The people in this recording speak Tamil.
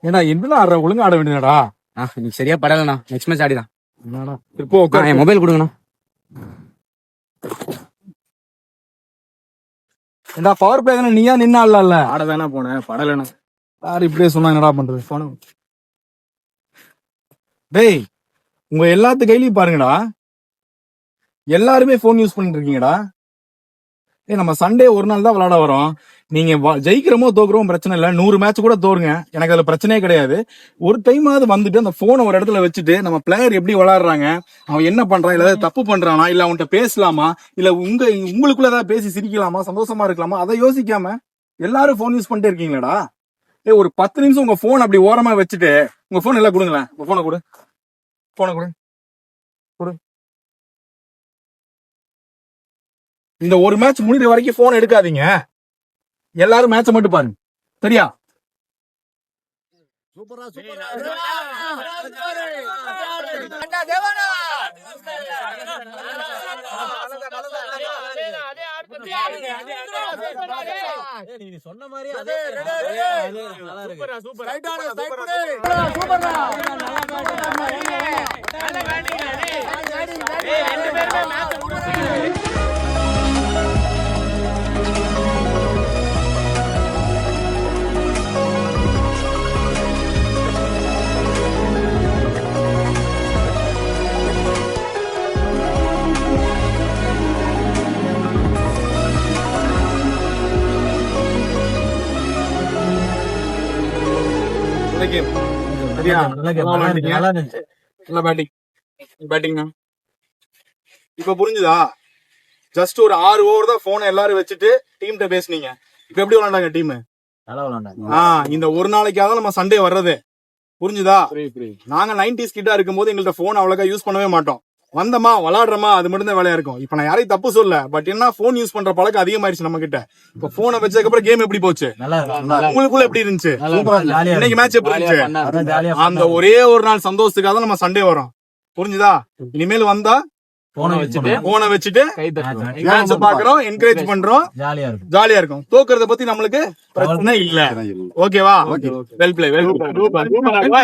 ஏன்னா என்ன ஆடுற ஒழுங்கா ஆட வேண்டியதாடா. நீ சரியா படலண்ணா. Next match ஆடிதான். இப்போ என் மொபைல் கொடுங்கண்ணா. ஏண்டா பவர் பிளே தானே, நீயா நின்னு ஆடலாம்ல. ஆட தானே போனேன், படலண்ணா. யாரு இப்படியே சொன்னா என்னடா பண்றது? போன டேய், உங்க எல்லாத்து கையிலயும் பாருங்கடா, எல்லாருமே போன் யூஸ் பண்ணிட்டு இருக்கீங்கடா. நம்ம சண்டே ஒரு நாள் தான் விளையாட வரோம். நீங்க ஜெயிக்கிறமோ தோக்குறோம் பிரச்சனை இல்ல, 100 மேட்ச் கூட தோறுங்க, எனக்கு அதுல பிரச்சனையே கிடையாது. ஒரு டைம் ஆகுது வந்துட்டு அந்த போனை ஒரு இடத்துல வச்சுட்டு நம்ம பிளேயர் எப்படி விளையாடுறாங்க, அவன் என்ன பண்றான், இல்ல ஏதாவது தப்பு பண்றானா, இல்ல அவன்கிட்ட பேசலாமா, இல்ல உங்களுக்குள்ள ஏதாவது பேசி சிரிக்கலாமா, சந்தோஷமா இருக்கலாமா, அதை யோசிக்காம எல்லாரும் போன் யூஸ் பண்ணிட்டே இருக்கீங்களாடா. ஒரு 10 நிமிஷம் உங்க போன் அப்படி ஓரமா வச்சுட்டு, உங்க போன் எல்லாம் கொடுங்களேன். உங்க போனை கொடு, போனை கொடு, கொடு. இந்த ஒரு மேட்ச் முடிகிற வரைக்கும் போன் எடுக்காதீங்க. எல்லாரும் மேட்ச மட்டும் பாருங்க, சரியா? சொன்ன மாதிரி இப்ப புரிஞ்சுதா? ஜஸ்ட் ஒரு 6 ஓவர் தான் போனை எல்லாரும் வச்சுட்டு டீம்கிட்ட பேசுனீங்க. இப்ப எப்படி விளையாண்டாங்க டீம்? இந்த ஒரு நாளைக்காக நம்ம சண்டே வர்றது, புரிஞ்சுதா? நாங்க 90s கிட்டா இருக்கும் போது எங்கள்ட்ட போன் அவ்வளவுக்கா யூஸ் பண்ணவே மாட்டோம். வந்தமா விளையாடுறமா, அது மட்டும் தான் வேலையா இருக்கும். இப்ப நான் யாரையும் தப்பு சொல்ல, பட் என்ன போன் யூஸ் பண்ற பழக்கம் அதிகமாயிருச்சு நம்ம கிட்ட. இப்ப போனை வச்சதுக்கு அப்புறம் கேம் எப்படி போச்சு, உங்களுக்குள்ள எப்படி இருந்துச்சு, இன்னைக்கு மேட்ச் எப்படி இருந்துச்சு? அந்த ஒரே ஒரு நாள் சந்தோஷத்துக்காக தான் நம்ம சண்டே வரோம், புரிஞ்சுதா? இனிமேல் வந்தா போனை வச்சுட்டு மேட்ச் பாக்குறோம், என்கரேஜ் பண்றோம், ஜாலியா இருக்கும். தோக்குறத பத்தி நம்மளுக்கு பிரச்சனை இல்ல, ஓகேவா? Well play, well play.